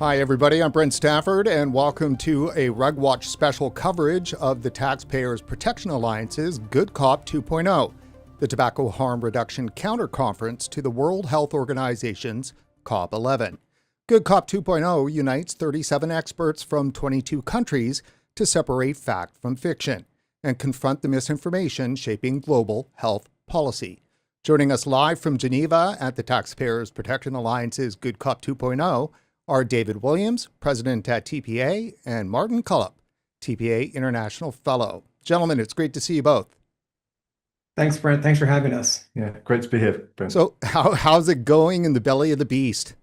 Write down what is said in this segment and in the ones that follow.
Hi, everybody. I'm Brent Stafford, and welcome to a RegWatch special coverage of the Taxpayers Protection Alliance's Good Cop 2.0, the Tobacco Harm Reduction Counter Conference to the World Health Organization's COP11. Good Cop 2.0 unites 37 experts from 22 countries to separate fact from fiction and confront the misinformation shaping global health policy. Joining us live from Geneva at the Taxpayers Protection Alliance's Good Cop 2.0 are David Williams, president at TPA, and Martin Cullop, TPA International Fellow. Gentlemen, it's great to see you both. Thanks, Brent. Thanks for having us. Yeah, great to be here, Brent. So how's it going in the belly of the beast?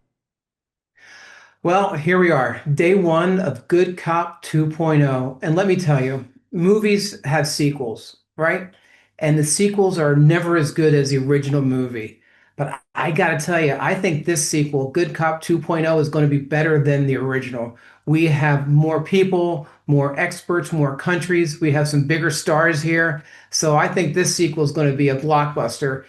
Well, here we are, day one of Good Cop 2.0. And let me tell you, movies have sequels, right? And the sequels are never as good as the original movie. But I got to tell you, I think this sequel, Good Cop 2.0, is going to be better than the original. We have more people, more experts, more countries. We have some bigger stars here. So I think this sequel is going to be a blockbuster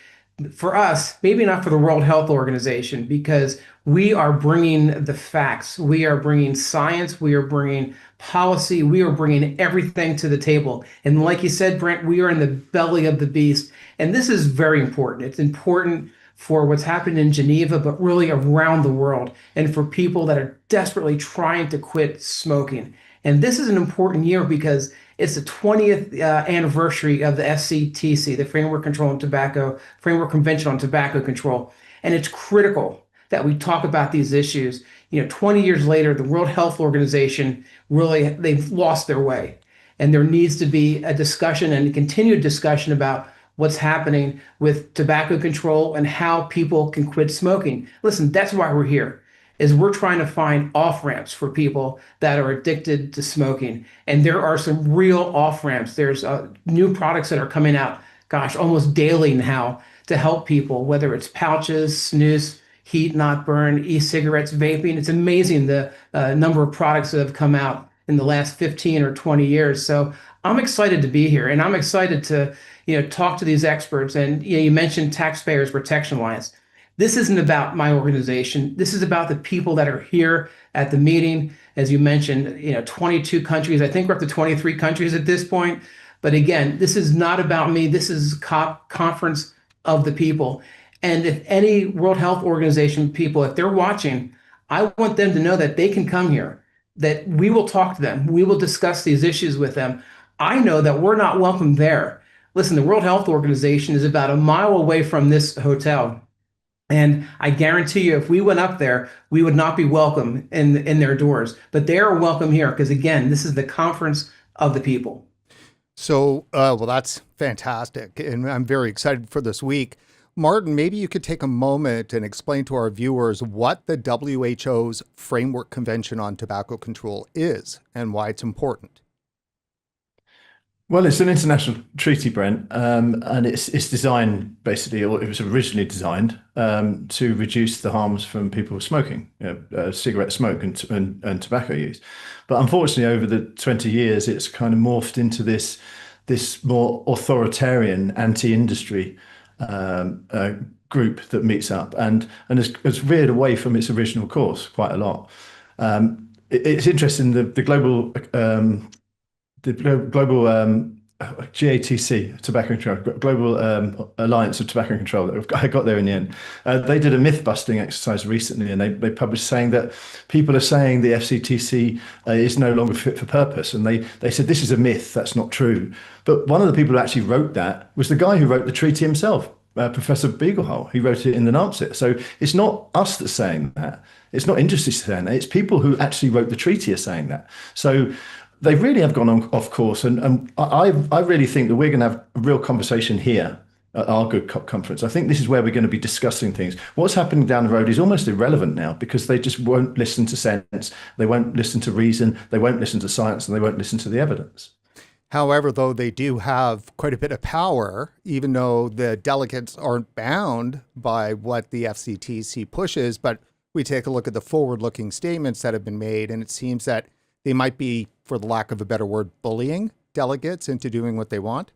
for us, maybe not for the World Health Organization, because we are bringing the facts. We are bringing science. We are bringing policy. We are bringing everything to the table. And like you said, Brent, we are in the belly of the beast. And this is very important. It's important for what's happened in Geneva, but really around the world, and for people that are desperately trying to quit smoking. And this is an important year because it's the 20th anniversary of the FCTC, the Framework Convention on Tobacco Control. And it's critical that we talk about these issues. 20 years later, the World Health Organization they've lost their way. And there needs to be a discussion and a continued discussion about what's happening with tobacco control and how people can quit smoking. Listen, that's why we're here, is we're trying to find off-ramps for people that are addicted to smoking. And there are some real off-ramps. There's new products that are coming out, almost daily now to help people, whether it's pouches, snus, heat not burn, e-cigarettes, vaping. It's amazing the number of products that have come out in the last 15 or 20 years. So I'm excited to be here, and I'm excited to talk to these experts. And you mentioned Taxpayers Protection Alliance. This isn't about my organization. This is about the people that are here at the meeting. As you mentioned, 22 countries. I think we're up to 23 countries at this point. But again, this is not about me. This is conference of the people. And if any World Health Organization people, if they're watching, I want them to know that they can come here, that we will talk to them. We will discuss these issues with them. I know that we're not welcome there. Listen, the World Health Organization is about a mile away from this hotel. And I guarantee you, if we went up there, we would not be welcome in their doors. But they are welcome here because, again, this is the conference of the people. So, well, that's fantastic. And I'm very excited for this week. Martin, maybe you could take a moment and explain to our viewers what the WHO's Framework Convention on Tobacco Control is and why it's important. Well, it's an international treaty, Brent, and it's designed basically, or it was originally designed to reduce the harms from people smoking, cigarette smoke and tobacco use. But unfortunately, over the 20 years, it's kind of morphed into this more authoritarian anti-industry group that meets up and has veered away from its original course quite a lot. It's interesting, the global GATC, Tobacco Control, Global Alliance of Tobacco Control, that I got there in the end. They did a myth-busting exercise recently, and they published saying that people are saying the FCTC is no longer fit for purpose. And they said, this is a myth, that's not true. But one of the people who actually wrote that was the guy who wrote the treaty himself, Professor Beaglehole. He wrote it in the Lancet. So it's not us that's saying that. It's not industry saying that. It's people who actually wrote the treaty are saying that. So they really have gone off course. And I really think that we're going to have a real conversation here at our Good Cop conference. I think this is where we're going to be discussing things. What's happening down the road is almost irrelevant now because they just won't listen to sense. They won't listen to reason. They won't listen to science, and they won't listen to the evidence. However, though, they do have quite a bit of power, even though the delegates aren't bound by what the FCTC pushes. But we take a look at the forward-looking statements that have been made, and it seems that they might be, for the lack of a better word, bullying delegates into doing what they want.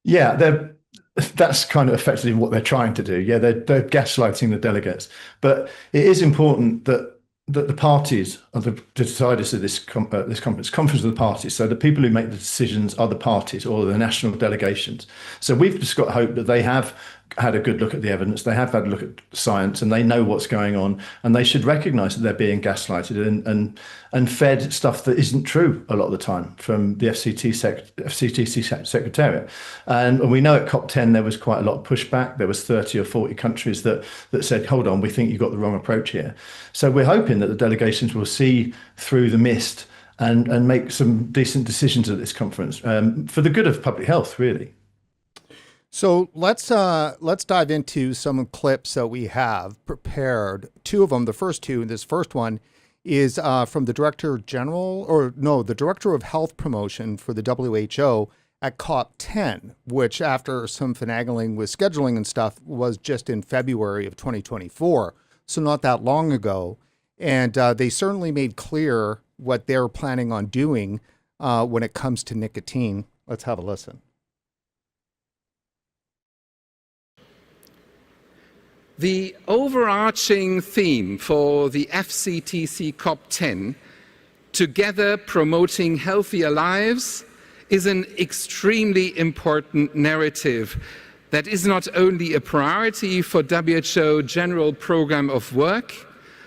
Yeah, that's kind of effectively what they're trying to do. Yeah, they're gaslighting the delegates. But it is important that that the parties are the deciders of this conference of the parties. So the people who make the decisions are the parties or the national delegations. So we've just got hope that they have had a good look at the evidence, they have had a look at science, and they know what's going on, and they should recognise that they're being gaslighted and fed stuff that isn't true a lot of the time from the FCTC Secretariat. And we know at COP10 there was quite a lot of pushback. There was 30 or 40 countries that said, hold on, we think you've got the wrong approach here. So we're hoping that the delegations will see through the mist and make some decent decisions at this conference for the good of public health, really. So let's dive into some clips that we have prepared. Two of them. The first two. This first one is from the Director of Health Promotion for the WHO at COP10, which, after some finagling with scheduling and stuff, was just in February of 2024. So not that long ago, and they certainly made clear what they're planning on doing when it comes to nicotine. Let's have a listen. The overarching theme for the FCTC COP10, Together Promoting Healthier Lives, is an extremely important narrative that is not only a priority for WHO General Program of Work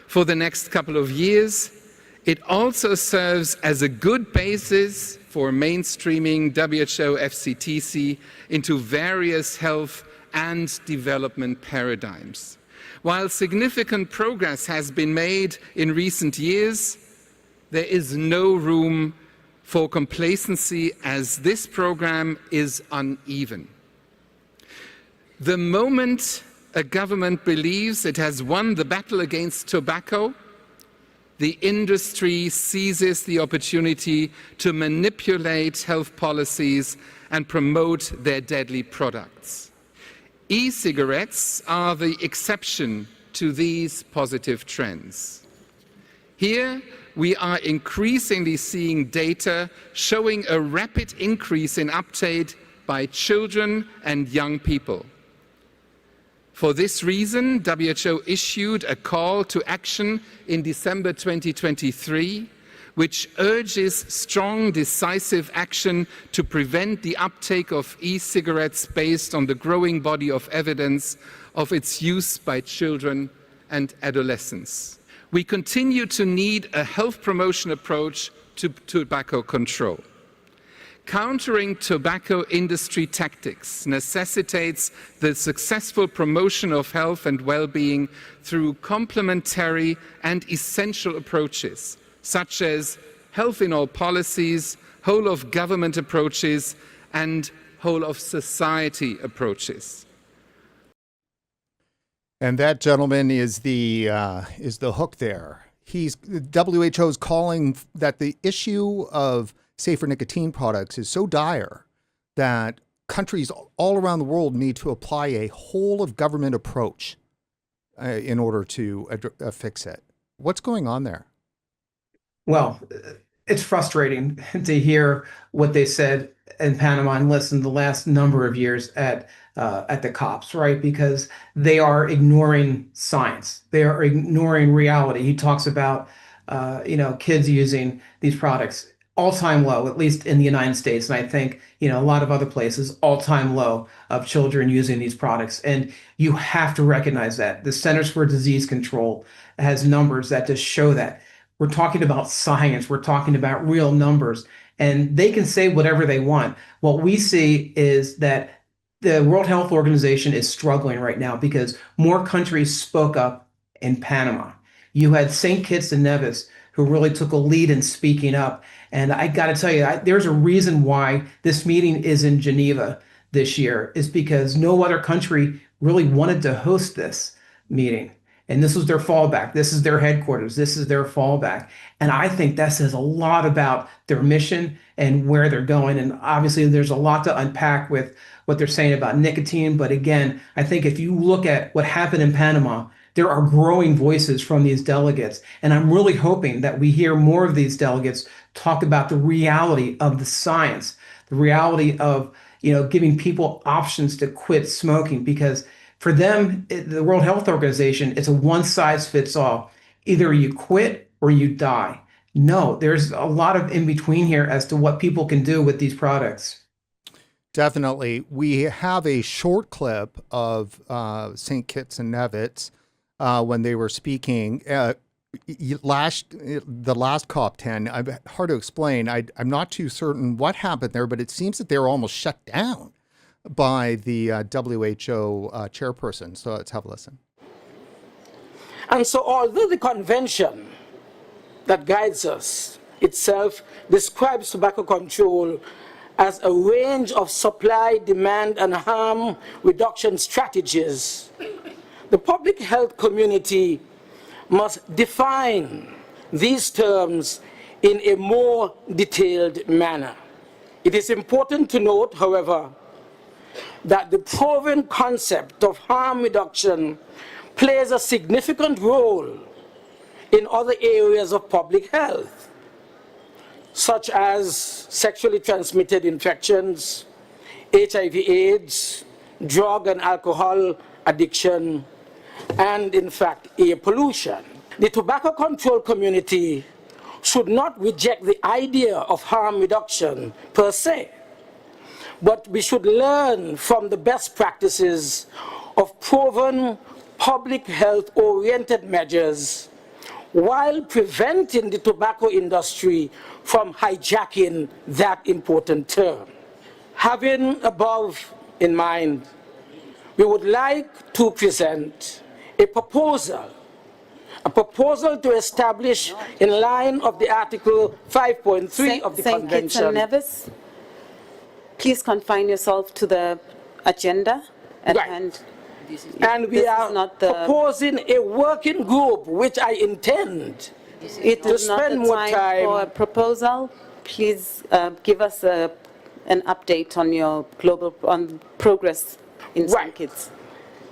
for the next couple of years, it also serves as a good basis for mainstreaming WHO FCTC into various health and development paradigms. While significant progress has been made in recent years, there is no room for complacency as this program is uneven. The moment a government believes it has won the battle against tobacco, the industry seizes the opportunity to manipulate health policies and promote their deadly products. E-cigarettes are the exception to these positive trends. Here, we are increasingly seeing data showing a rapid increase in uptake by children and young people. For this reason, WHO issued a call to action in December 2023, which urges strong, decisive action to prevent the uptake of e-cigarettes based on the growing body of evidence of its use by children and adolescents. We continue to need a health promotion approach to tobacco control. Countering tobacco industry tactics necessitates the successful promotion of health and well-being through complementary and essential approaches, such as health in all policies, whole of government approaches, and whole of society approaches. And that, gentleman, is the hook there. WHO is calling that the issue of safer nicotine products is so dire that countries all around the world need to apply a whole of government approach in order to fix it. What's going on there? Well, it's frustrating to hear what they said in Panama and listen the last number of years at the COPs, right? Because they are ignoring science. They are ignoring reality. He talks about, kids using these products, all-time low, at least in the United States. And I think, a lot of other places, all-time low of children using these products. And you have to recognize that. The Centers for Disease Control has numbers that just show that. We're talking about science. We're talking about real numbers. And they can say whatever they want. What we see is that the World Health Organization is struggling right now because more countries spoke up in Panama. You had St. Kitts and Nevis, who really took a lead in speaking up. And I got to tell you, there's a reason why this meeting is in Geneva this year, is because no other country really wanted to host this meeting. And this was their fallback. This is their headquarters. This is their fallback. And I think that says a lot about their mission and where they're going. And obviously, there's a lot to unpack with what they're saying about nicotine. But again, I think if you look at what happened in Panama, there are growing voices from these delegates. And I'm really hoping that we hear more of these delegates talk about the reality of the science, the reality of, giving people options to quit smoking, because for them, the World Health Organization, it's a one-size-fits-all. either you quit or you die. No, there's a lot of in between here as to what people can do with these products. Definitely. We have a short clip of St. Kitts and Nevis when they were speaking the last COP10. Hard to explain. I'm not too certain what happened there, but it seems that they were almost shut down by the WHO chairperson. So let's have a listen. And so although the convention that guides us itself describes tobacco control as a range of supply, demand, and harm reduction strategies, the public health community must define these terms in a more detailed manner. It is important to note, however, that the proven concept of harm reduction plays a significant role in other areas of public health, such as sexually transmitted infections, HIV/AIDS, drug and alcohol addiction, and in fact, air pollution. The tobacco control community should not reject the idea of harm reduction per se, but we should learn from the best practices of proven public health-oriented measures while preventing the tobacco industry from hijacking that important term. Having above in mind, we would like to present a proposal to establish, in line of the Article 5.3 of the St. Kitts and Convention. Nevis, please confine yourself to the agenda at Right. hand. And we This are is not the- proposing a working group, which I intend It to is not spend the more time for a time. proposal. Please give us an update on your on progress in Right. St. Kitts.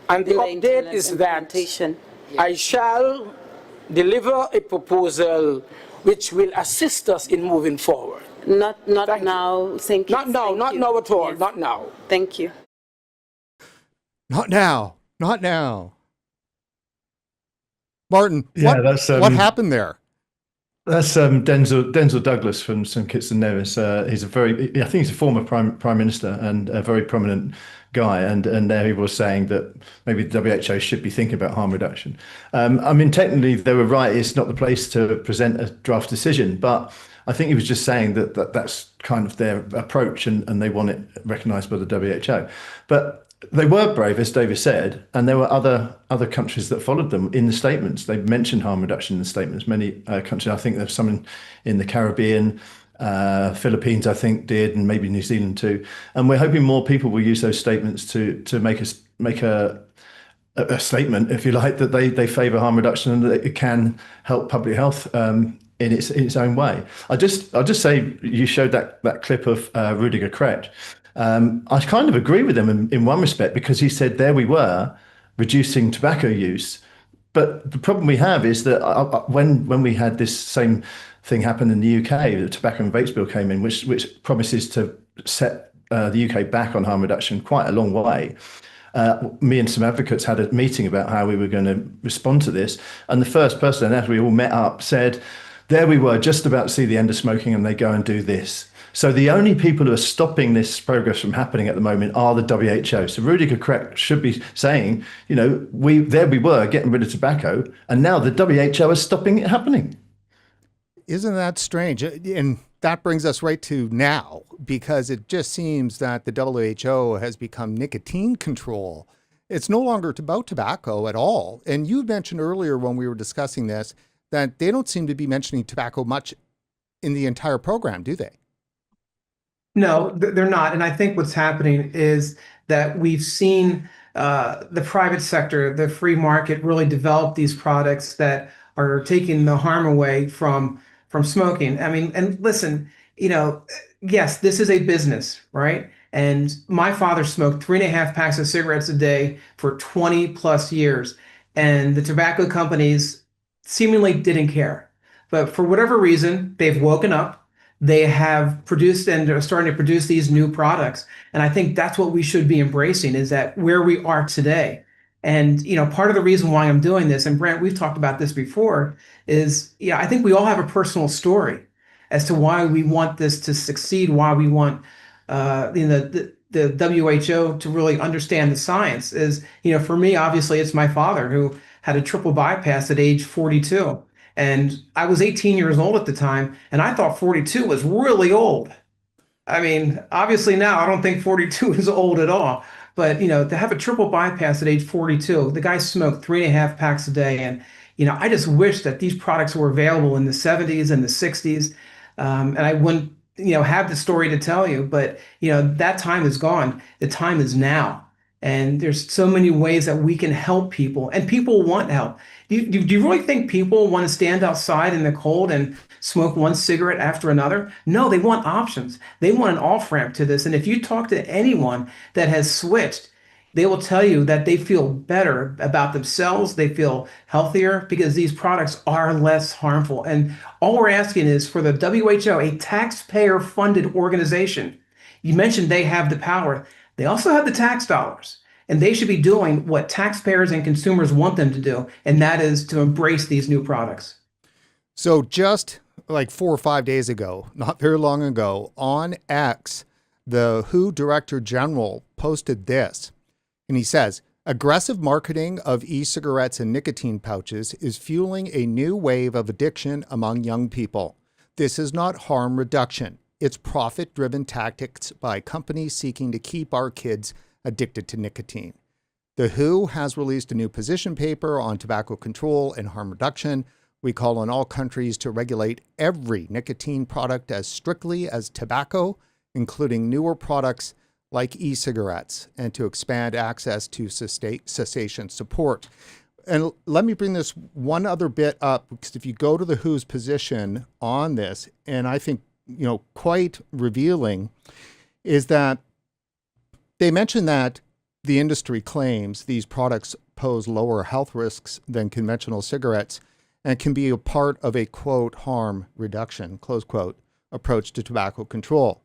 And the Relating to update is that implementation. I shall deliver a proposal which will assist us in moving forward. Not Thank you. now, St. Kitts. Not now, thank not you. now at all, Yes. not now. Thank you. Not now. Not now. Martin, Yeah, that's, what happened there? That's Denzel Douglas from St. Kitts and Nevis. He's I think he's a former prime minister and a very prominent guy. And there he was saying that maybe the WHO should be thinking about harm reduction. I mean, technically they were right. It's not the place to present a draft decision, but I think he was just saying that that's kind of their approach and they want it recognised by the WHO. But they were brave, as David said, and there were other countries that followed them in the statements. They mentioned harm reduction in the statements. Many countries, I think there's some in the Caribbean, Philippines, I think did, and maybe New Zealand too. And we're hoping more people will use those statements to make a statement, if you like, that they favour harm reduction and that it can help public health in its own way. I'll just say you showed that clip of Rudiger Kretsch. I kind of agree with him in one respect, because he said there we were reducing tobacco use. But the problem we have is that when we had this same thing happen in the UK, the Tobacco and Vapes Bill came in, which promises to set the UK back on harm reduction quite a long way. Me and some advocates had a meeting about how we were going to respond to this. And the first person, as we all met up, said, there we were just about to see the end of smoking and they go and do this. So the only people who are stopping this progress from happening at the moment are the WHO. So Rudiger Kretsch should be saying, we were getting rid of tobacco, and now the WHO is stopping it happening. Isn't that strange? And that brings us right to now, because it just seems that the WHO has become nicotine control. It's no longer about tobacco at all. And you mentioned earlier when we were discussing this that they don't seem to be mentioning tobacco much in the entire program, do they? No, they're not. And I think what's happening is that we've seen the private sector, the free market, really develop these products that are taking the harm away from smoking. I mean, and listen, yes, this is a business, right? And my father smoked 3.5 packs of cigarettes a day for 20 plus years. And the tobacco companies seemingly didn't care. But for whatever reason, they've woken up. They have produced and are starting to produce these new products. And I think that's what we should be embracing, is that where we are today. And, part of the reason why I'm doing this, and Brent, we've talked about this before, is, I think we all have a personal story as to why we want this to succeed, why we want, the WHO to really understand the science. Is, for me, obviously, it's my father who had a triple bypass at age 42. And I was 18 years old at the time, and I thought 42 was really old. I mean, obviously now I don't think 42 is old at all. But, to have a triple bypass at age 42, the guy smoked 3.5 packs a day. And, I just wish that these products were available in the 70s and the 60s. And I wouldn't, have the story to tell you. But, that time is gone. The time is now. And there's so many ways that we can help people, and people want help. Do you really think people want to stand outside in the cold and smoke one cigarette after another? No, they want options. They want an off-ramp to this. And if you talk to anyone that has switched, they will tell you that they feel better about themselves. They feel healthier because these products are less harmful. And all we're asking is for the WHO, a taxpayer-funded organization. You mentioned they have the power. They also have the tax dollars, and they should be doing what taxpayers and consumers want them to do, and that is to embrace these new products. So just like 4 or 5 days ago, not very long ago, on X, the WHO Director General posted this, and he says, aggressive marketing of e-cigarettes and nicotine pouches is fueling a new wave of addiction among young people. This is not harm reduction. It's profit-driven tactics by companies seeking to keep our kids addicted to nicotine. The WHO has released a new position paper on tobacco control and harm reduction. We call on all countries to regulate every nicotine product as strictly as tobacco, including newer products like e-cigarettes, and to expand access to cessation support. And let me bring this one other bit up, because if you go to the WHO's position on this, and I think quite revealing, is that they mention that the industry claims these products pose lower health risks than conventional cigarettes and can be a part of a, quote, harm reduction, close quote, approach to tobacco control.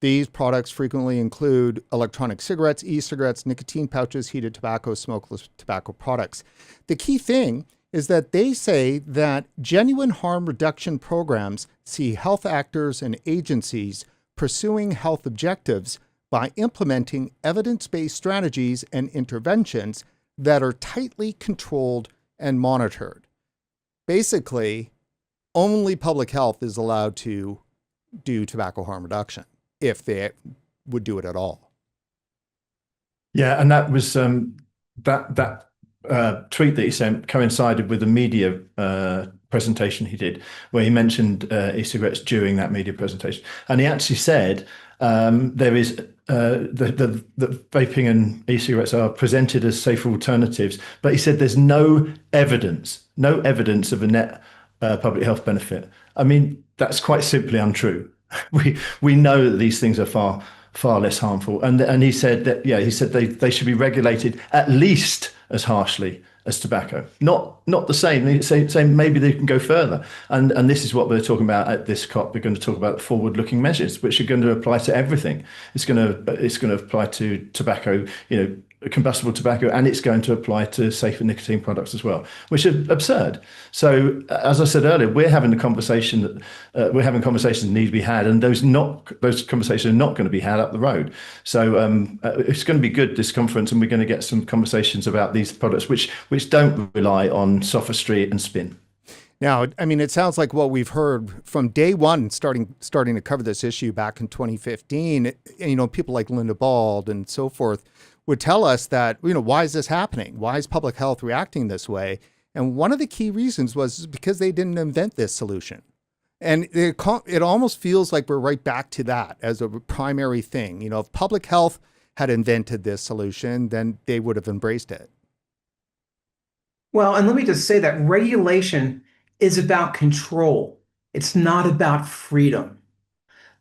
These products frequently include electronic cigarettes, e-cigarettes, nicotine pouches, heated tobacco, smokeless tobacco products. The key thing is that they say that genuine harm reduction programs see health actors and agencies pursuing health objectives by implementing evidence-based strategies and interventions that are tightly controlled and monitored. Basically, only public health is allowed to do tobacco harm reduction, if they would do it at all. Yeah, and that was that tweet that he sent coincided with the media presentation he did, where he mentioned e-cigarettes during that media presentation. And he actually said there is the vaping and e-cigarettes are presented as safer alternatives, but he said there's no evidence of a net public health benefit. I mean, that's quite simply untrue. We know that these things are far less harmful, and he said that they should be regulated at least as harshly as tobacco, not the same. They say maybe they can go further, and this is what we're talking about at this COP. We're going to talk about forward-looking measures, which are going to apply to everything. It's going to apply to tobacco, combustible tobacco, and it's going to apply to safer nicotine products as well, which are absurd. So, as I said earlier, we're having conversations that need to be had, and those conversations are not going to be had up the road. So, it's going to be good, this conference, and we're going to get some conversations about these products, which don't rely on sophistry and spin. Now, I mean, it sounds like what we've heard from day one, starting to cover this issue back in 2015. People like Linda Bald and so forth would tell us that, why is this happening? Why is public health reacting this way? And one of the key reasons was because they didn't invent this solution. And it almost feels like we're right back to that as a primary thing. If public health had invented this solution, then they would have embraced it. Well, and let me just say that regulation is about control. It's not about freedom.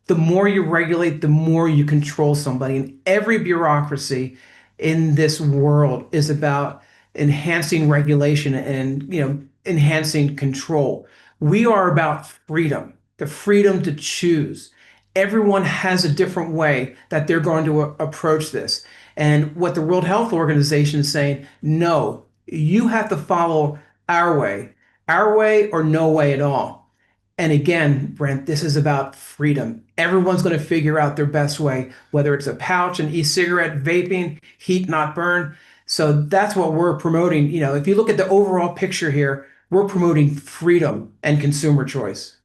The more you regulate, the more you control somebody. And every bureaucracy in this world is about enhancing regulation and enhancing control. We are about freedom, the freedom to choose. everyone has a different way that they're going to approach this. And what the World Health Organization is saying, no, you have to follow our way or no way at all. And again, Brent, this is about freedom. Everyone's going to figure out their best way, whether it's a pouch, an e-cigarette, vaping, heat not burn. So that's what we're promoting. You know, if you look at the overall picture here, we're promoting freedom and consumer choice.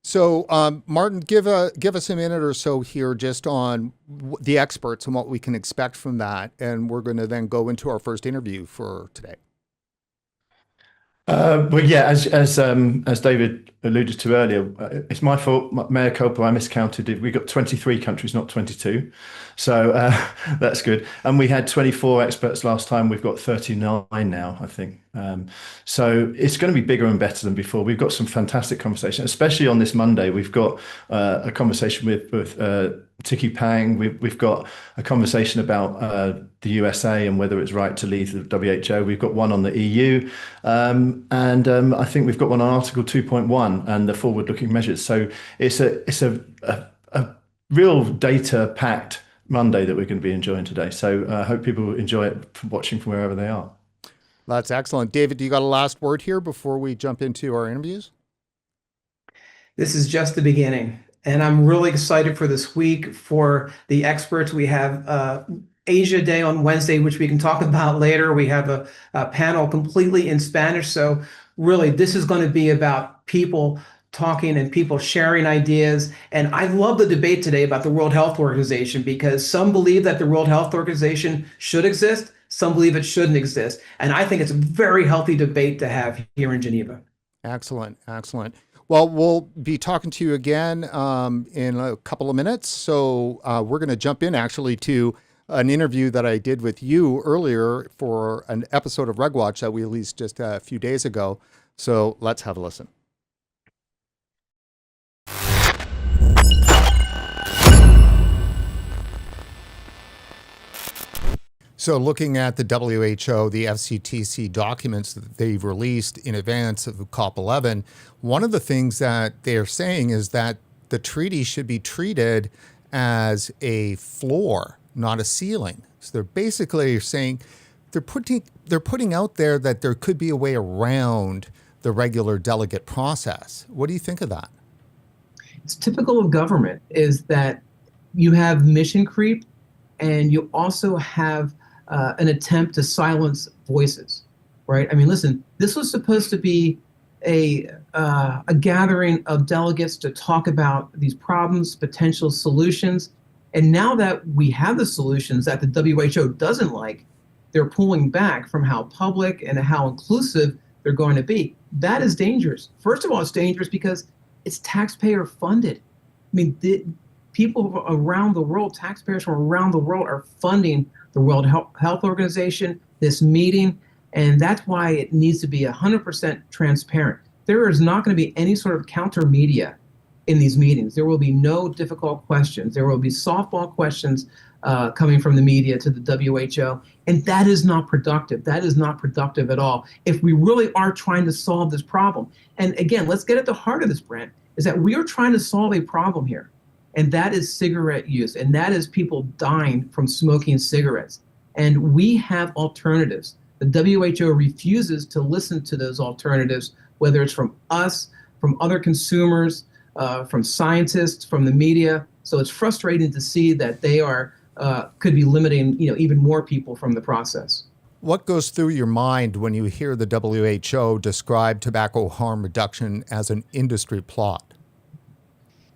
So, Martin, give us a minute or so here just on the experts and what we can expect from that, and we're going to then go into our first interview for today. Well, yeah, as David alluded to earlier, it's my fault, mea culpa. I miscounted. We got 23 countries, not 22, so that's good. And we had 24 experts last time. We've got 39 now, I think. So it's going to be bigger and better than before. We've got some fantastic conversations, especially on this Monday. We've got a conversation with Tiki Pang. We've got a conversation about the USA and whether it's right to leave the WHO. We've got one on the EU, and I think we've got one on Article 2.1 and the forward-looking measures. So it's a real data-packed Monday that we're going to be enjoying today. So I hope people enjoy it from watching from wherever they are. That's excellent. David, do you got a last word here before we jump into our interviews? This is just the beginning. And I'm really excited for this week for the experts. We have Asia Day on Wednesday, which we can talk about later. We have a panel completely in Spanish. So really, this is going to be about people talking and people sharing ideas. And I love the debate today about the World Health Organization, because some believe that the World Health Organization should exist. Some believe it shouldn't exist. And I think it's a very healthy debate to have here in Geneva. Excellent. Excellent. Well, we'll be talking to you again in a couple of minutes. So we're going to jump in actually to an interview that I did with you earlier for an episode of RegWatch that we released just a few days ago. So let's have a listen. So looking at the WHO, the FCTC documents that they've released in advance of COP11, one of the things that they're saying is that the treaty should be treated as a floor, not a ceiling. So they're basically saying they're putting out there that there could be a way around the regular delegate process. What do you think of that? It's typical of government is that you have mission creep, and you also have an attempt to silence voices, right? I mean, listen, this was supposed to be a gathering of delegates to talk about these problems, potential solutions. And now that we have the solutions that the WHO doesn't like, they're pulling back from how public and how inclusive they're going to be. That is dangerous. First of all, it's dangerous because it's taxpayer funded. I mean, people around the world, taxpayers from around the world are funding the World Health Organization, this meeting, and that's why it needs to be 100% transparent. There is not going to be any sort of counter media in these meetings. There will be no difficult questions. There will be softball questions coming from the media to the WHO, and that is not productive. That is not productive at all if we really are trying to solve this problem. And again, let's get at the heart of this, Brent, is that we are trying to solve a problem here. And that is cigarette use, and that is people dying from smoking cigarettes. And we have alternatives. The WHO refuses to listen to those alternatives, whether it's from us, from other consumers, from scientists, from the media. So it's frustrating to see that they could be limiting, even more people from the process. What goes through your mind when you hear the WHO describe tobacco harm reduction as an industry plot?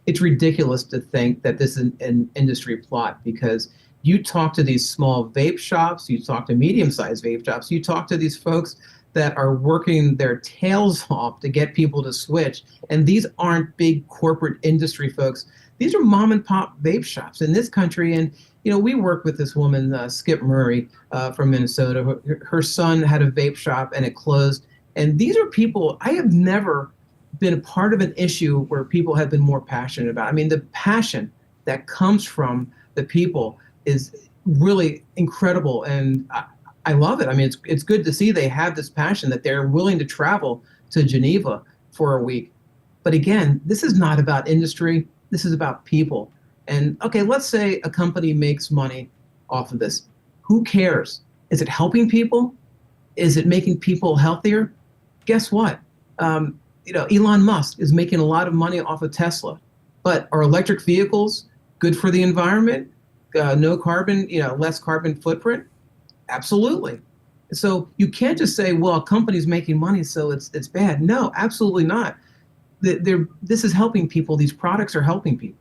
It's ridiculous to think that this is an industry plot, because you talk to these small vape shops, you talk to medium-sized vape shops, you talk to these folks that are working their tails off to get people to switch. And these aren't big corporate industry folks. These are mom and pop vape shops in this country. And, we work with this woman, Skip Murray from Minnesota. Her son had a vape shop and it closed. And these are people I have never been a part of an issue where people have been more passionate about. I mean, the passion that comes from the people is really incredible, and I love it. I mean, it's good to see they have this passion, that they're willing to travel to Geneva for a week. But again, this is not about industry. This is about people. And okay, let's say a company makes money off of this. Who cares? Is it helping people? Is it making people healthier? Guess what? Elon Musk is making a lot of money off of Tesla. But are electric vehicles good for the environment? No carbon, less carbon footprint? Absolutely. So you can't just say, well, a company's making money, so it's bad. No, absolutely not. This is helping people. These products are helping people.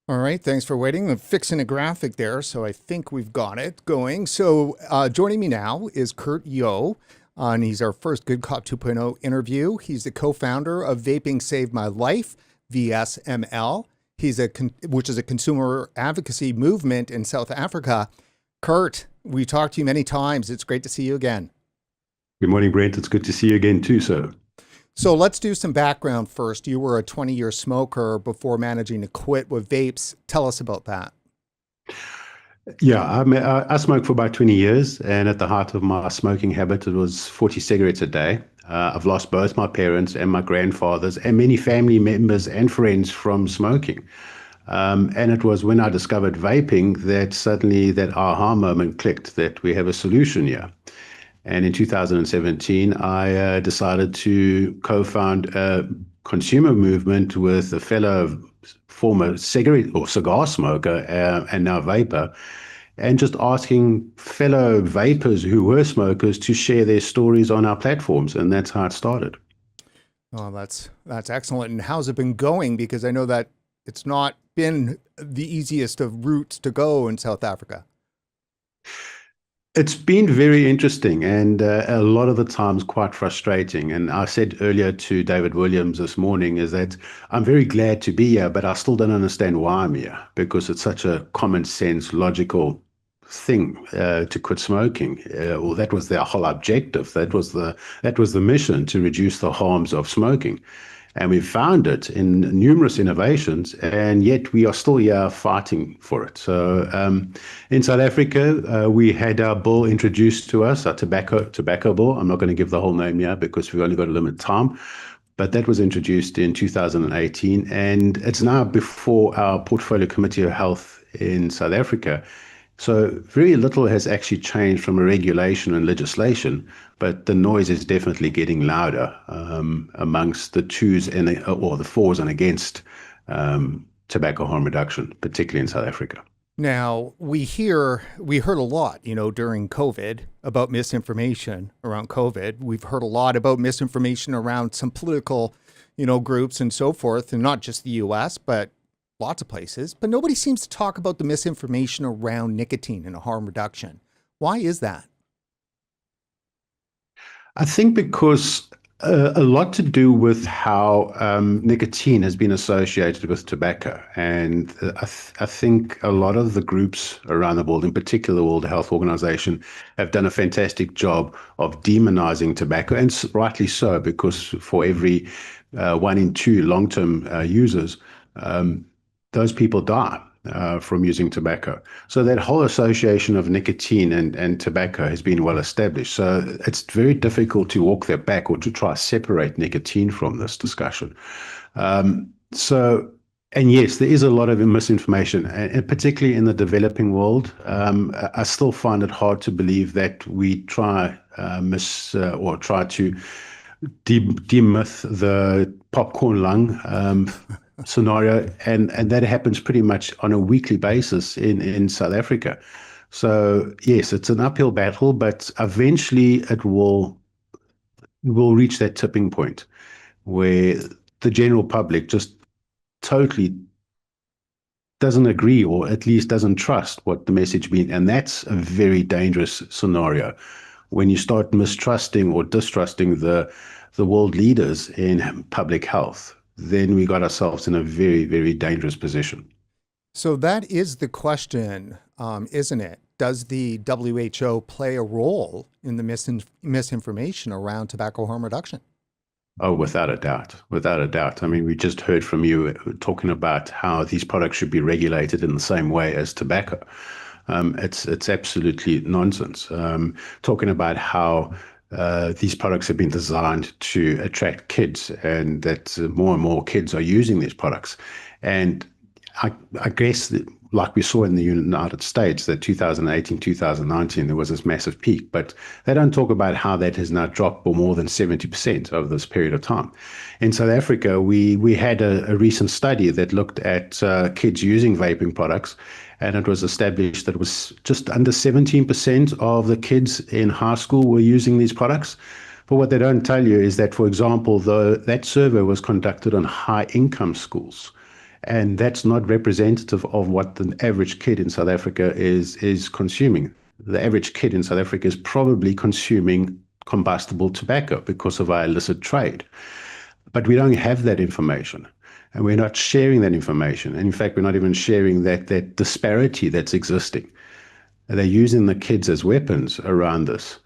All right, thanks for waiting. I'm fixing a graphic there, so I think we've got it going. So joining me now is Kurt Yo, and he's our first Good Cop 2.0 interview. He's the co-founder of Vaping Saved My Life, VSML, which is a consumer advocacy movement in South Africa. Kurt, we talked to you many times. It's great to see you again. Good morning, Brent. It's good to see you again too, sir. So let's do some background first. You were a 20-year smoker before managing to quit with vapes. Tell us about that. Yeah, I smoked for about 20 years, and at the heart of my smoking habit, it was 40 cigarettes a day. I've lost both my parents and my grandfathers and many family members and friends from smoking. And it was when I discovered vaping that suddenly that aha moment clicked that we have a solution here. And in 2017, I decided to co-found a consumer movement with a fellow former cigarette or cigar smoker and now vapor, and just asking fellow vapors who were smokers to share their stories on our platforms. And that's how it started. Oh, that's excellent. And how's it been going? Because I know that it's not been the easiest of routes to go in South Africa. It's been very interesting and a lot of the times quite frustrating. And I said earlier to David Williams this morning is that I'm very glad to be here, but I still don't understand why I'm here, because it's such a common sense, logical thing to quit smoking. Well, that was their whole objective. That was the mission, to reduce the harms of smoking. And we found it in numerous innovations, and yet we are still here fighting for it. So in South Africa, we had our bill introduced to us, our tobacco bill. I'm not going to give the whole name here because we've only got a limited time. But that was introduced in 2018, and it's now before our Portfolio Committee of Health in South Africa. So very little has actually changed from a regulation and legislation, but the noise is definitely getting louder amongst the twos or the fours and against tobacco harm reduction, particularly in South Africa. Now, we heard a lot, during COVID about misinformation around COVID. We've heard a lot about misinformation around some political, groups and so forth, and not just the U.S., but lots of places. But nobody seems to talk about the misinformation around nicotine and harm reduction. Why is that? I think because a lot to do with how nicotine has been associated with tobacco. And I think a lot of the groups around the world, in particular the World Health Organization, have done a fantastic job of demonizing tobacco, and rightly so, because for every 1 in 2 long-term users, those people die from using tobacco. So that whole association of nicotine and tobacco has been well established. So it's very difficult to walk that back or to try to separate nicotine from this discussion. And yes, there is a lot of misinformation, and particularly in the developing world. I still find it hard to believe that we try to demyth the popcorn lung scenario, and that happens pretty much on a weekly basis in South Africa. So yes, it's an uphill battle, but eventually it will reach that tipping point where the general public just totally doesn't agree, or at least doesn't trust what the message means. And that's a very dangerous scenario when you start mistrusting or distrusting the world leaders in public health. Then we got ourselves in a very, very dangerous position. So that is the question, isn't it? Does the WHO play a role in the misinformation around tobacco harm reduction? Oh, without a doubt. Without a doubt. I mean, we just heard from you talking about how these products should be regulated in the same way as tobacco. It's absolutely nonsense. Talking about how these products have been designed to attract kids, and that more and more kids are using these products. And I guess that, like we saw in the United States, that 2018, 2019, there was this massive peak, but they don't talk about how that has now dropped by more than 70% over this period of time. In South Africa, we had a recent study that looked at kids using vaping products, and it was established that it was just under 17% of the kids in high school were using these products. But what they don't tell you is that, for example, that survey was conducted on high-income schools. And that's not representative of what the average kid in South Africa is consuming. The average kid in South Africa is probably consuming combustible tobacco because of our illicit trade. But we don't have that information, and we're not sharing that information. And in fact, we're not even sharing that disparity that's existing. They're using the kids as weapons around this.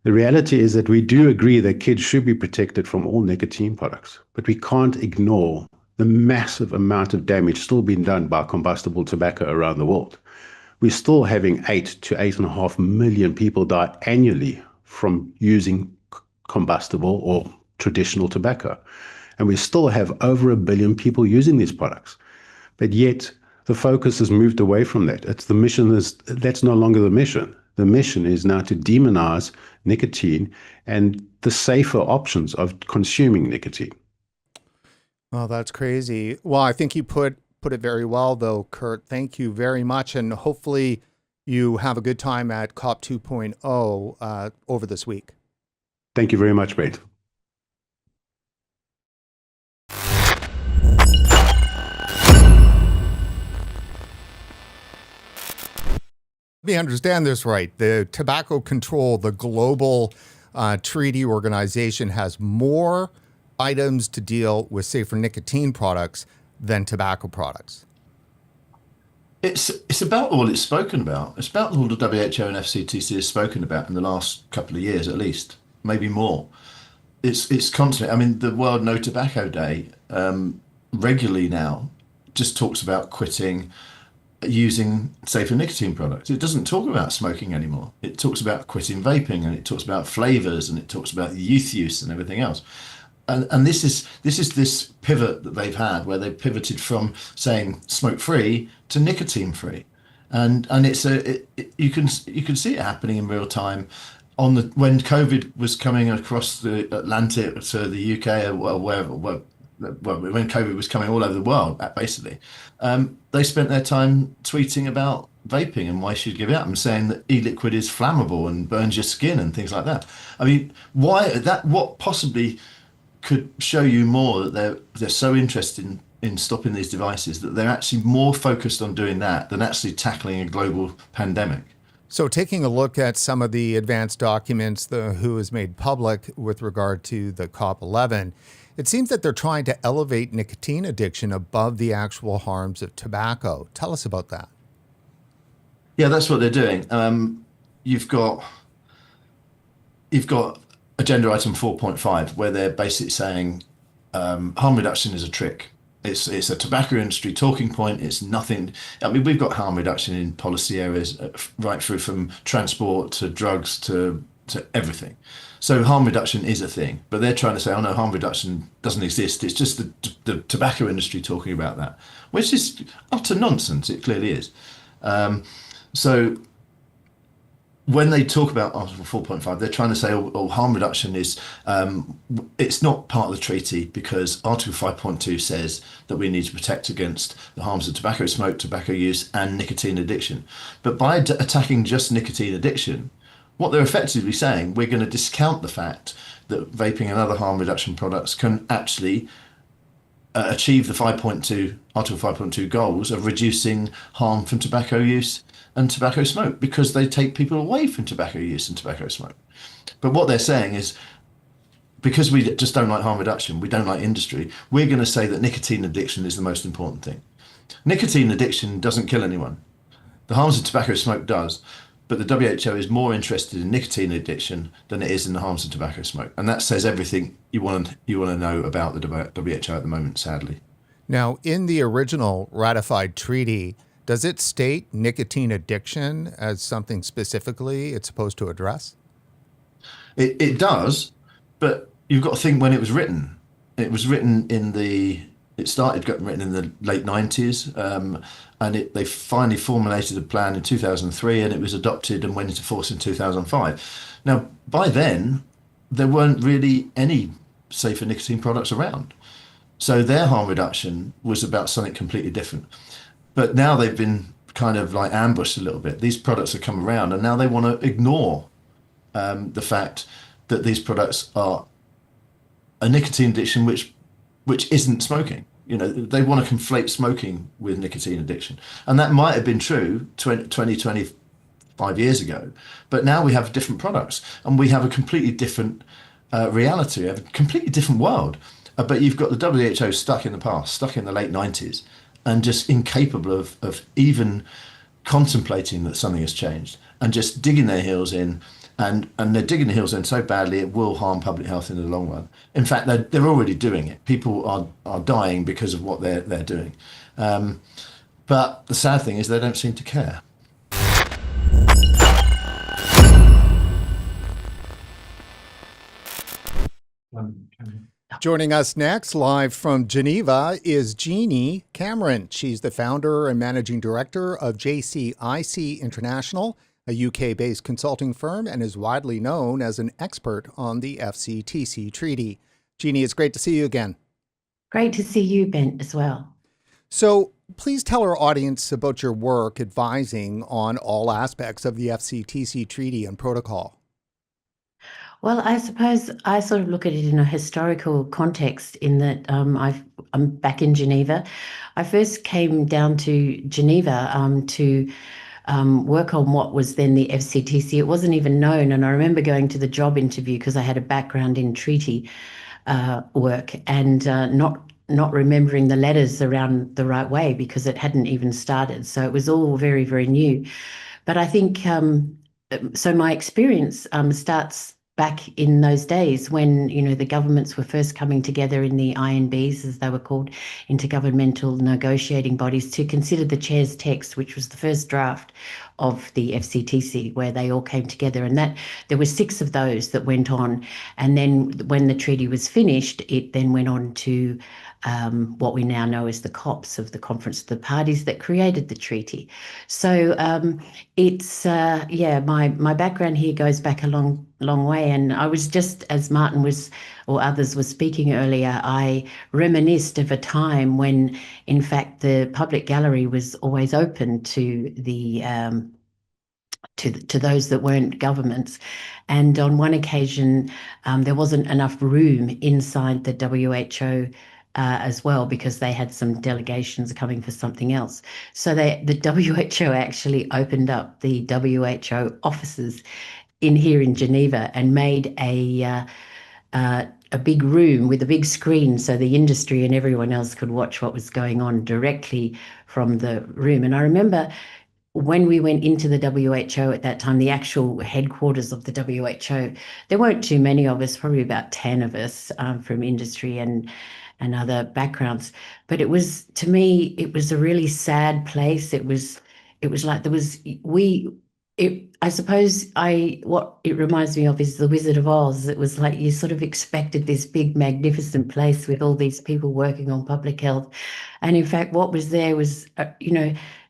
The reality is that we do agree that kids should be protected from all nicotine products, but we can't ignore the massive amount of damage still being done by combustible tobacco around the world. We're still having 8 to 8.5 million people die annually from using combustible or traditional tobacco. And we still have over 1 billion people using these products. But yet the focus has moved away from that. That's no longer the mission. The mission is now to demonize nicotine and the safer options of consuming nicotine. Oh, that's crazy. Well, I think you put it very well, though, Kurt. Thank you very much. And hopefully you have a good time at COP 2.0 over this week. Thank you very much, Brett. Let me understand this right. The Tobacco Control, the global treaty organization, has more items to deal with safer nicotine products than tobacco products. It's about all it's spoken about. It's about all the WHO and FCTC has spoken about in the last couple of years, at least, maybe more. It's constantly. I mean, the World No Tobacco Day regularly now just talks about quitting using safer nicotine products. It doesn't talk about smoking anymore. It talks about quitting vaping, and it talks about flavors, and it talks about youth use and everything else. And this is this pivot that they've had, where they've pivoted from saying smoke free to nicotine free, and it's you can see it happening in real time. When COVID was coming across the Atlantic to the UK or wherever, when COVID was coming all over the world, basically, they spent their time tweeting about vaping and why you should give it up, and saying that e-liquid is flammable and burns your skin and things like that. I mean, what possibly could show you more that they're so interested in stopping these devices that they're actually more focused on doing that than actually tackling a global pandemic? So taking a look at some of the advanced documents the WHO has made public with regard to the COP11, it seems that they're trying to elevate nicotine addiction above the actual harms of tobacco. Tell us about that. Yeah, that's what they're doing. You've got agenda item 4.5, where they're basically saying harm reduction is a trick. It's a tobacco industry talking point. It's nothing. I mean, we've got harm reduction in policy areas right through from transport to drugs to everything. So harm reduction is a thing, but they're trying to say, oh no, harm reduction doesn't exist. It's just the tobacco industry talking about that, which is utter nonsense. It clearly is. So when they talk about Article 4.5, they're trying to say, oh, harm reduction is, it's not part of the treaty because Article 5.2 says that we need to protect against the harms of tobacco smoke, tobacco use, and nicotine addiction. But by attacking just nicotine addiction, what they're effectively saying, we're going to discount the fact that vaping and other harm reduction products can actually achieve the Article 5.2 goals of reducing harm from tobacco use and tobacco smoke, because they take people away from tobacco use and tobacco smoke. But what they're saying is, because we just don't like harm reduction, we don't like industry, we're going to say that nicotine addiction is the most important thing. Nicotine addiction doesn't kill anyone. The harms of tobacco smoke does, but the WHO is more interested in nicotine addiction than it is in the harms of tobacco smoke. And that says everything you want to know about the WHO at the moment, sadly. Now, in the original ratified treaty, Does it state nicotine addiction as something specifically it's supposed to address? It does, but you've got to think when it was written. It was written in the, it started getting written in the late 90s, and they finally formulated a plan in 2003, and it was adopted and went into force in 2005. Now, by then, there weren't really any safer nicotine products around. So their harm reduction was about something completely different. But now they've been kind of like ambushed a little bit. These products have come around, and now they want to ignore the fact that these products are a nicotine addiction which isn't smoking. You know, they want to conflate smoking with nicotine addiction. And that might have been true 25 years ago, but now we have different products and we have a completely different reality, we have a completely different world. But you've got the WHO stuck in the past, stuck in the late 90s, and just incapable of even contemplating that something has changed and just digging their heels in. And they're digging their heels in so badly it will harm public health in the long run. In fact, they're already doing it. People are dying because of what they're doing. But the sad thing is they don't seem to care. Joining us next, live from Geneva, is Jeannie Cameron. She's the founder and managing director of JCIC International, a UK-based consulting firm, and is widely known as an expert on the FCTC treaty. Jeannie, it's great to see you again. Great to see you, Ben, as well. So please tell our audience about your work advising on all aspects of the FCTC treaty and protocol. Well, I suppose I sort of look at it in a historical context in that I'm back in Geneva. I first came down to Geneva to work on what was then the FCTC. It wasn't even known. And I remember going to the job interview because I had a background in treaty work and not remembering the letters around the right way because it hadn't even started. So it was all very, very new. But I think, so my experience starts back in those days when, you know, the governments were first coming together in the INBs, as they were called, intergovernmental negotiating bodies, to consider the chair's text, which was the first draft of the FCTC, where they all came together. And that there were 6 of those that went on. And then when the treaty was finished, it then went on to what we now know as the COPs of the Conference of the Parties that created the treaty. So it's, my background here goes back a long way. And I was just, as Martin was, or others were speaking earlier, I reminisced of a time when, in fact, the public gallery was always open to the to those that weren't governments. And on one occasion, there wasn't enough room inside the WHO as well, because they had some delegations coming for something else. So the WHO actually opened up the WHO offices here in Geneva and made a big room with a big screen so the industry and everyone else could watch what was going on directly from the room. And I remember when we went into the WHO at that time, the actual headquarters of the WHO, there weren't too many of us, probably about 10 of us from industry and other backgrounds. But it was, to me, it was a really sad place. It was like there was, I suppose what it reminds me of is The Wizard of Oz. It was like you sort of expected this big, magnificent place with all these people working on public health. And in fact, what was there was,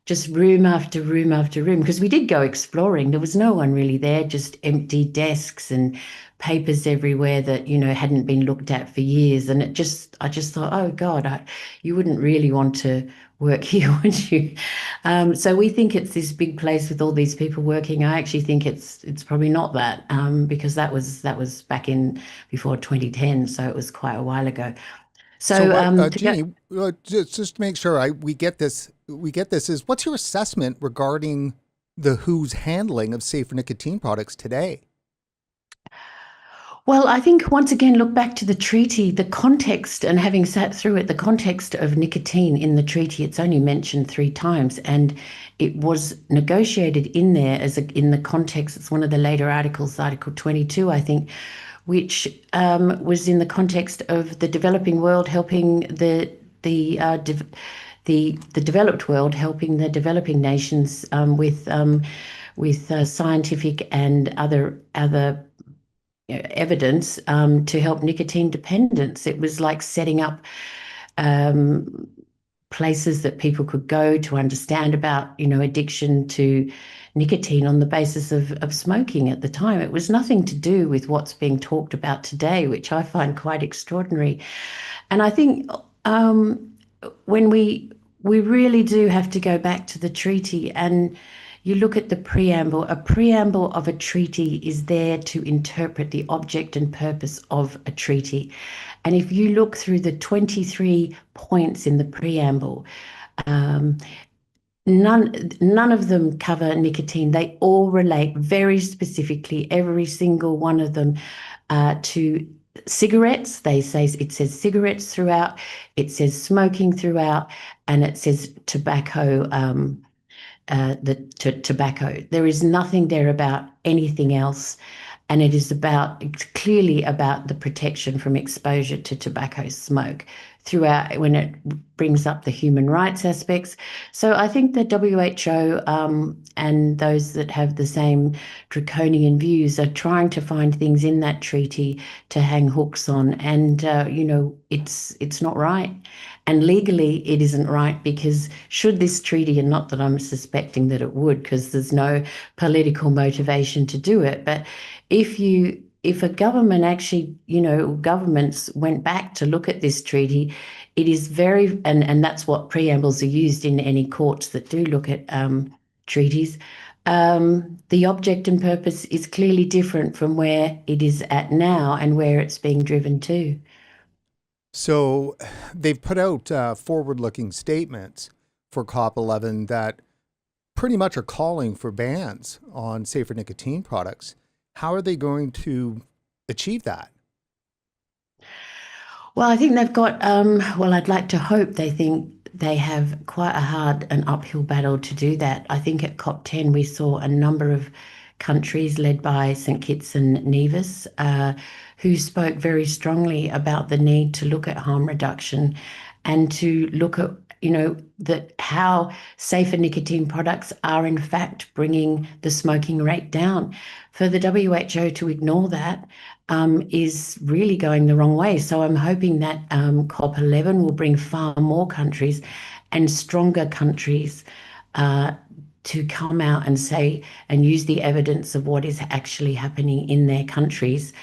just room after room after room, because we did go exploring. There was no one really there, just empty desks and papers everywhere that, hadn't been looked at for years. And I just thought, oh God, you wouldn't really want to work here, would you? So we think it's this big place with all these people working. I actually think it's probably not that, because that was back in before 2010, so it was quite a while ago. So, Jeannie, just to make sure we get this, is what's your assessment regarding the WHO's handling of safer nicotine products today? Well, I think once again, look back to the treaty, the context, and having sat through it, the context of nicotine in the treaty, it's only mentioned 3 times, and it was negotiated in there in the context. It's one of the later articles, Article 22, I think, which was in the context of the developing world helping the the developed world helping the developing nations with scientific and other evidence to help nicotine dependence. It was like setting up places that people could go to understand about, addiction to nicotine on the basis of smoking at the time. It was nothing to do with what's being talked about today, which I find quite extraordinary. And I think when we really do have to go back to the treaty and you look at the preamble. A preamble of a treaty is there to interpret the object and purpose of a treaty. And if you look through the 23 points in the preamble, none of them cover nicotine. They all relate very specifically, every single one of them, to cigarettes. It says cigarettes throughout, it says smoking throughout, and it says tobacco. Tobacco. There is nothing there about anything else, and it's clearly about the protection from exposure to tobacco smoke throughout when it brings up the human rights aspects. So I think the WHO and those that have the same draconian views are trying to find things in that treaty to hang hooks on, and it's not right. And legally, it isn't right, because should this treaty, and not that I'm suspecting that it would, because there's no political motivation to do it, but if a government actually, governments went back to look at this treaty, it is very, and that's what preambles are used in any courts that do look at treaties. The object and purpose is clearly different from where it is at now and where it's being driven to. So they've put out forward-looking statements for COP11 that pretty much are calling for bans on safer nicotine products. How are they going to achieve that? Well, I think they've got, I'd like to hope they think they have quite a hard and uphill battle to do that. I think at COP10 we saw a number of countries led by St. Kitts and Nevis who spoke very strongly about the need to look at harm reduction and to look at, that how safer nicotine products are in fact bringing the smoking rate down. For the WHO to ignore that is really going the wrong way. So I'm hoping that COP11 will bring far more countries and stronger countries to come out and say and use the evidence of what is actually happening in their countries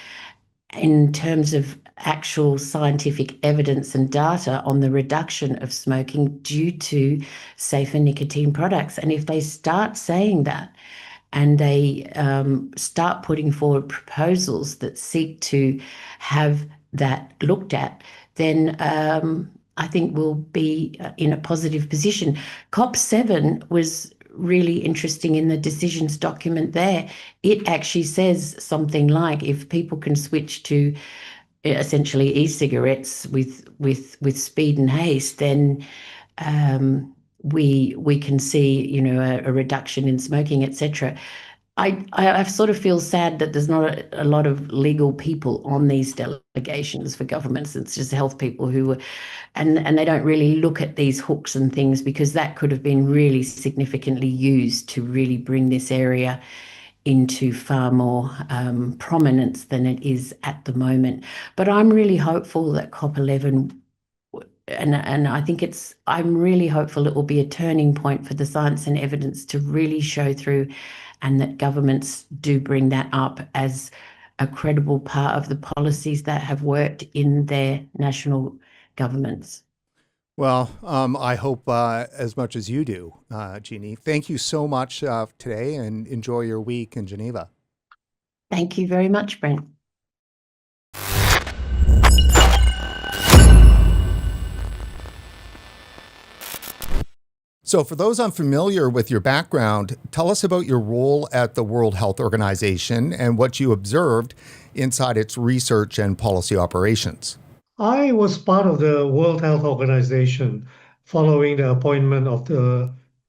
in terms of actual scientific evidence and data on the reduction of smoking due to safer nicotine products. And if they start saying that and they start putting forward proposals that seek to have that looked at, then I think we'll be in a positive position. COP7 was really interesting in the decisions document there. It actually says something like, if people can switch to essentially e-cigarettes with speed and haste, then we can see a reduction in smoking, etc. I sort of feel sad that there's not a lot of legal people on these delegations for governments. It's just health people and they don't really look at these hooks and things, because that could have been really significantly used to really bring this area into far more prominence than it is at the moment. But I'm really hopeful that COP11, and I think I'm really hopeful it will be a turning point for the science and evidence to really show through, and that governments do bring that up as a credible part of the policies that have worked in their national governments. Well, I hope as much as you do, Jeannie. Thank you so much today, and enjoy your week in Geneva. Thank you very much, Brent. So for those unfamiliar with your background, tell us about your role at the World Health Organization and what you observed inside its research and policy operations. I was part of the World Health Organization following the appointment of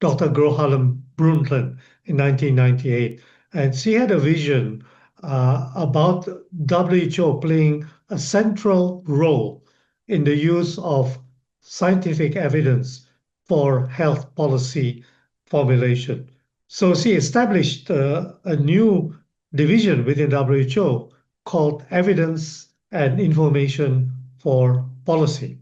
Dr. Gro Harlem Brundtland in 1998. And she had a vision about WHO playing a central role in the use of scientific evidence for health policy formulation. So she established a new division within WHO called Evidence and Information for Policy.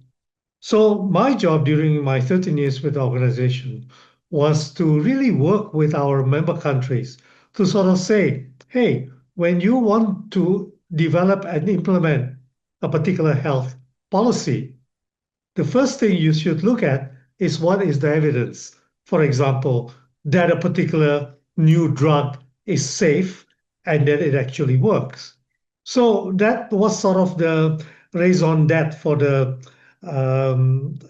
So my job during my 13 years with the organization was to really work with our member countries to sort of say, hey, when you want to develop and implement a particular health policy, the first thing you should look at is what is the evidence. For example, that a particular new drug is safe and that it actually works. So that was sort of the raison d'etre for the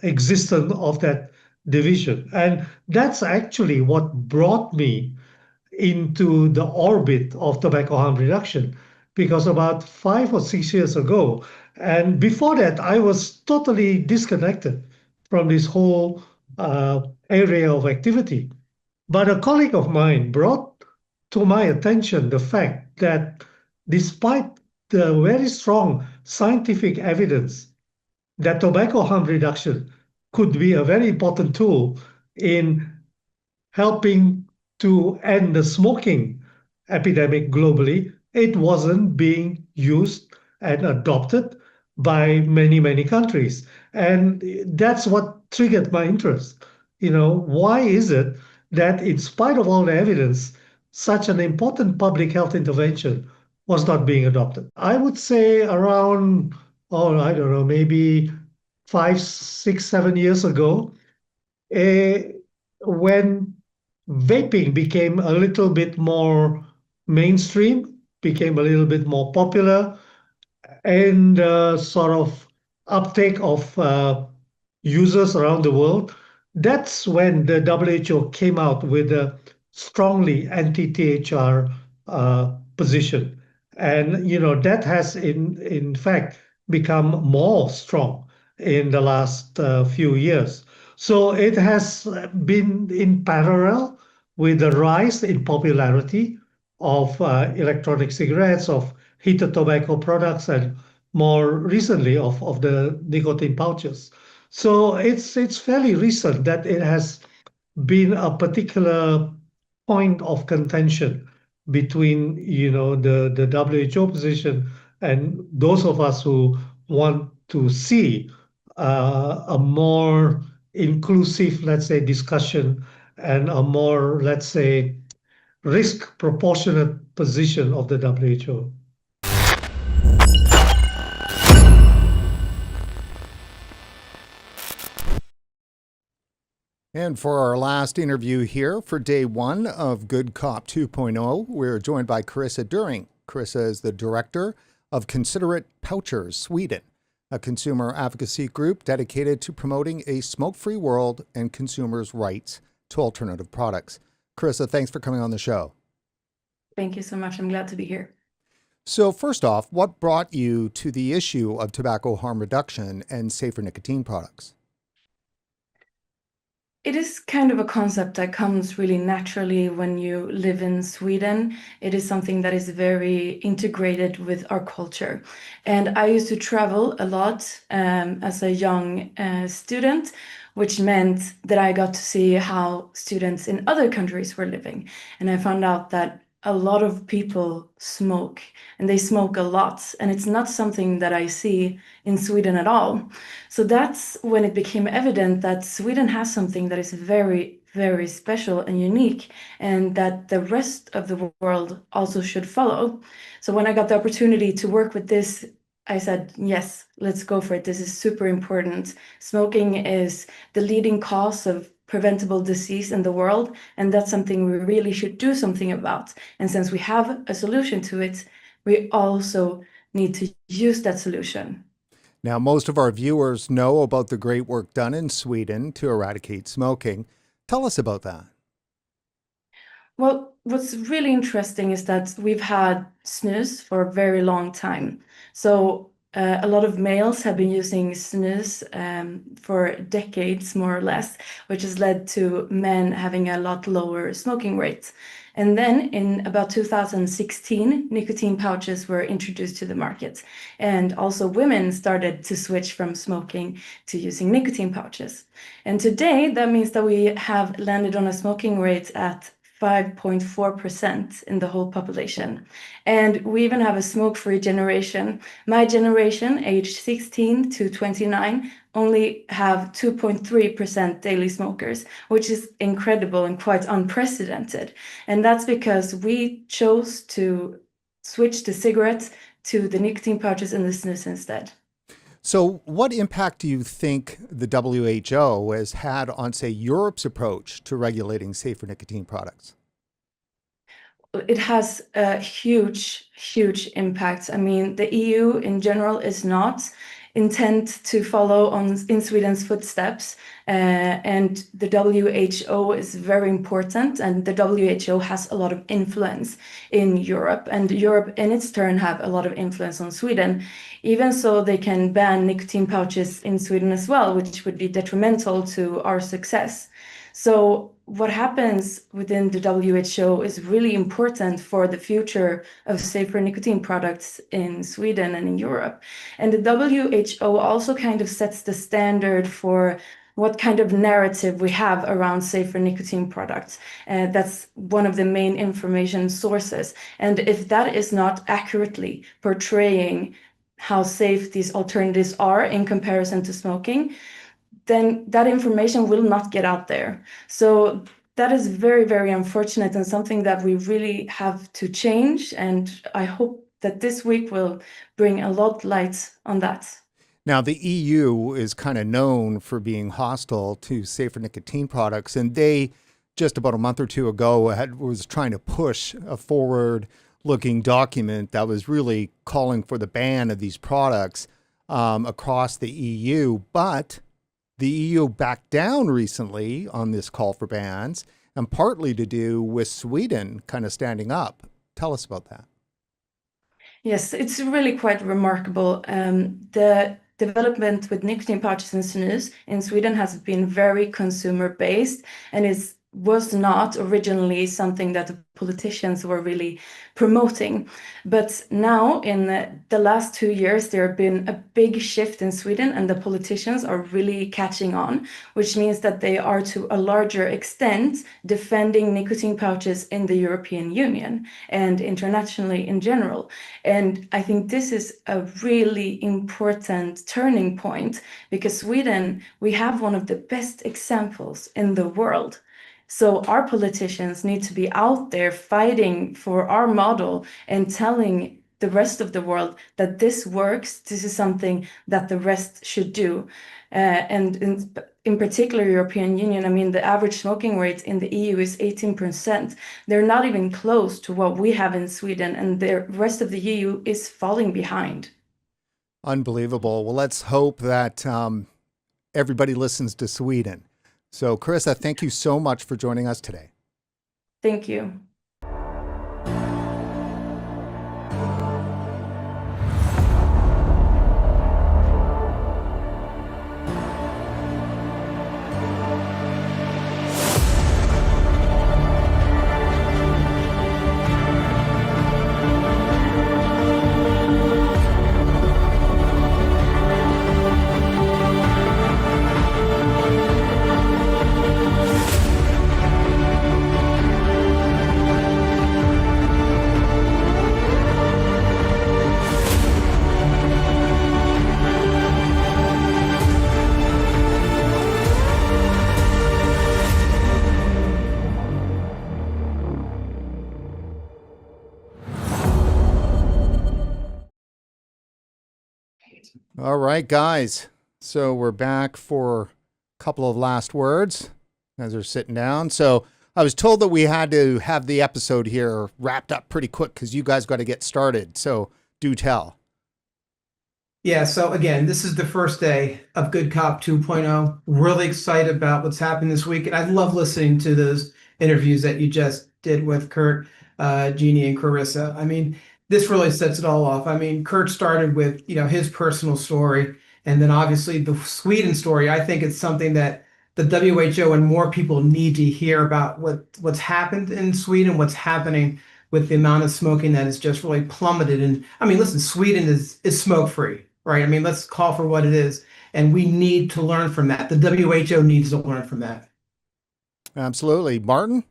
existence of that division. And that's actually what brought me into the orbit of tobacco harm reduction, because about 5 or 6 years ago, and before that, I was totally disconnected from this whole area of activity. But a colleague of mine brought to my attention the fact that despite the very strong scientific evidence that tobacco harm reduction could be a very important tool in helping to end the smoking epidemic globally, it wasn't being used and adopted by many, many countries. And that's what triggered my interest. Why is it that in spite of all the evidence, such an important public health intervention was not being adopted? I would say around, I don't know, maybe 5, 6, 7 years ago, eh, when vaping became a little bit more mainstream, became a little bit more popular, and sort of uptake of users around the world, that's when the WHO came out with a strongly anti-THR position. And that has in fact become more strong in the last few years. So it has been in parallel with the rise in popularity of electronic cigarettes, of heated tobacco products, and more recently of the nicotine pouches. So it's fairly recent that it has been a particular point of contention between the WHO position and those of us who want to see a more inclusive, let's say, discussion and a more, let's say, risk proportionate position of the WHO. And for our last interview here for day one of Good Cop 2.0, we're joined by Carissa During. Carissa is the director of Considerate Pouchers Sweden, a consumer advocacy group dedicated to promoting a smoke-free world and consumers' rights to alternative products. Carissa, thanks for coming on the show. Thank you so much. I'm glad to be here. So first off, what brought you to the issue of tobacco harm reduction and safer nicotine products? It is kind of a concept that comes really naturally when you live in Sweden. It is something that is very integrated with our culture. And I used to travel a lot as a young student, which meant that I got to see how students in other countries were living. And I found out that a lot of people smoke, and they smoke a lot. And it's not something that I see in Sweden at all. So that's when it became evident that Sweden has something that is very, very special and unique, and that the rest of the world also should follow. So when I got the opportunity to work with this, I said, yes, let's go for it. This is super important. Smoking is the leading cause of preventable disease in the world, and that's something we really should do something about. And since we have a solution to it, we also need to use that solution. Now, most of our viewers know about the great work done in Sweden to eradicate smoking. Tell us about that. Well, what's really interesting is that we've had snus for a very long time. So A lot of males have been using snus for decades, more or less, which has led to men having a lot lower smoking rates. And then in about 2016, nicotine pouches were introduced to the market. And also women started to switch from smoking to using nicotine pouches. And today, that means that we have landed on a smoking rate at 5.4% in the whole population. And we even have a smoke-free generation. My generation, aged 16 to 29, only have 2.3% daily smokers, which is incredible and quite unprecedented. And that's because we chose to switch the cigarettes to the nicotine pouches and the snus instead. So what impact do you think the WHO has had on, say, Europe's approach to regulating safer nicotine products? It has a huge impact. I mean, the EU in general is not intent to follow in Sweden's footsteps, and the WHO is very important, and the WHO has a lot of influence in Europe, and Europe in its turn have a lot of influence on Sweden. Even so, they can ban nicotine pouches in Sweden as well, which would be detrimental to our success. So what happens within the WHO is really important for the future of safer nicotine products in Sweden and in Europe. And the WHO also kind of sets the standard for what kind of narrative we have around safer nicotine products. That's one of the main information sources. And if that is not accurately portraying how safe these alternatives are in comparison to smoking, then that information will not get out there. So that is very, very unfortunate and something that we really have to change. And I hope that this week will bring a lot light on that. Now, the EU is kind of known for being hostile to safer nicotine products, and they just about a month or two ago was trying to push a forward-looking document that was really calling for the ban of these products across the EU. But the EU backed down recently on this call for bans, and partly to do with Sweden kind of standing up. Tell us about that. Yes, it's really quite remarkable. The development with nicotine pouches and snus in Sweden has been very consumer-based, and was not originally something that the politicians were really promoting. But now in the last 2 years, there have been a big shift in Sweden, and the politicians are really catching on, which means that they are to a larger extent defending nicotine pouches in the European Union and internationally in general. And I think this is a really important turning point, because Sweden, we have one of the best examples in the world. So our politicians need to be out there fighting for our model and telling the rest of the world that this works. This is something that the rest should do. And in particular, European Union, I mean, the average smoking rate in the EU is 18%. They're not even close to what we have in Sweden, and the rest of the EU is falling behind. Unbelievable. Well, let's hope that everybody listens to Sweden. So, Carissa, thank you so much for joining us today. Thank you. All right, guys. So we're back for a couple of last words as they're sitting down. So I was told that we had to have the episode here wrapped up pretty quick because you guys got to get started. So do tell. Yeah, so again, this is the first day of Good Cop 2.0. Really excited about what's happened this week. And I love listening to those interviews that you just did with Kurt, Jeannie, and Carissa. I mean, this really sets it all off. I mean, Kurt started with, his personal story, and then obviously the Sweden story. I think it's something that the WHO and more people need to hear about what's happened in Sweden, what's happening with the amount of smoking that has just really plummeted. And I mean, listen, Sweden is smoke free, right? I mean, let's call for what it is. And we need to learn from that. The WHO needs to learn from that. Absolutely. Martin?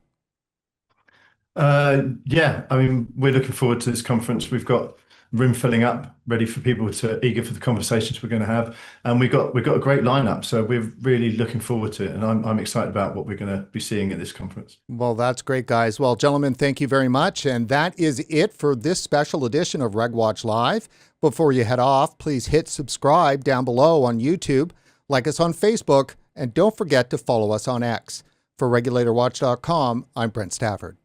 Yeah, I mean, we're looking forward to this conference. We've got room filling up, ready for people to eager for the conversations we're going to have, and we've got a great lineup. So we're really looking forward to it, and I'm excited about what we're going to be seeing at this conference. Well, that's great, guys. Well, gentlemen, thank you very much, and that is it for this special edition of RegWatch Live. Before you head off, please hit subscribe down below on YouTube, like us on Facebook, and don't forget to follow us on X. For RegulatorWatch.com, I'm Brent Stafford.